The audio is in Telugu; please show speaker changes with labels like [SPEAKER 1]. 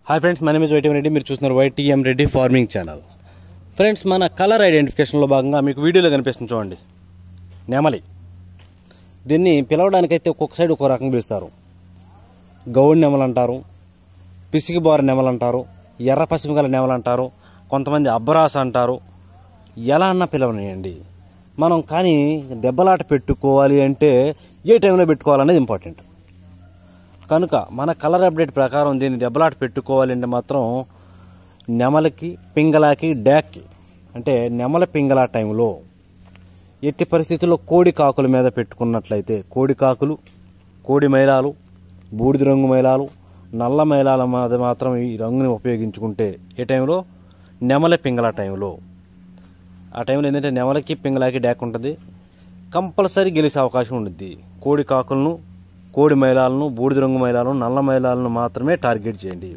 [SPEAKER 1] Hi friends, my name is YTM Reddy. మీరు చూస్తున్నారు YTM Reddy farming channel. Friends, మన కలర్ ఐడెంటిఫికేషన్లో భాగంగా మీకు వీడియోలో కనిపిస్తుంది చూడండి, నెమలి. దీన్ని పిలవడానికైతే ఒక్కొక్క సైడ్ ఒక్కొక్క రకంగా పిలుస్తారు. గౌడ్ నెమలు అంటారు, పిసికిబార నెమలు అంటారు, ఎర్ర పసిమిగల నెమలు అంటారు, కొంతమంది అబ్బరాస అంటారు. ఎలా అన్నా పిలవనియండి మనం, కానీ దెబ్బలాట పెట్టుకోవాలి అంటే ఏ టైంలో పెట్టుకోవాలనేది ఇంపార్టెంట్. కనుక మన కలర్ అప్డేట్ ప్రకారం దీన్ని దెబ్బలాట పెట్టుకోవాలి అంటే మాత్రం నెమలకి, పింగళాకి, డ్యాక్కి, అంటే నెమల పింగళా టైంలో ఎట్టి పరిస్థితుల్లో కోడి కాకుల మీద పెట్టుకున్నట్లయితే, కోడి కాకులు, కోడి మైలాలు, బూడిద రంగు మైలాలు, నల్ల మైలాల మీద మాత్రం ఈ రంగుని ఉపయోగించుకుంటే ఏ టైంలో? నెమల పింగళా టైంలో. ఆ టైంలో ఏంటంటే నెమలకి, పింగళాకి డ్యాక్ ఉంటుంది, కంపల్సరీ గెలిచే అవకాశం ఉంటుంది. కోడి కాకులను, కోడి మైలాలను, బూడిద రంగు మైలాలను, నల్ల మైలాలను మాత్రమే టార్గెట్ చేయండి.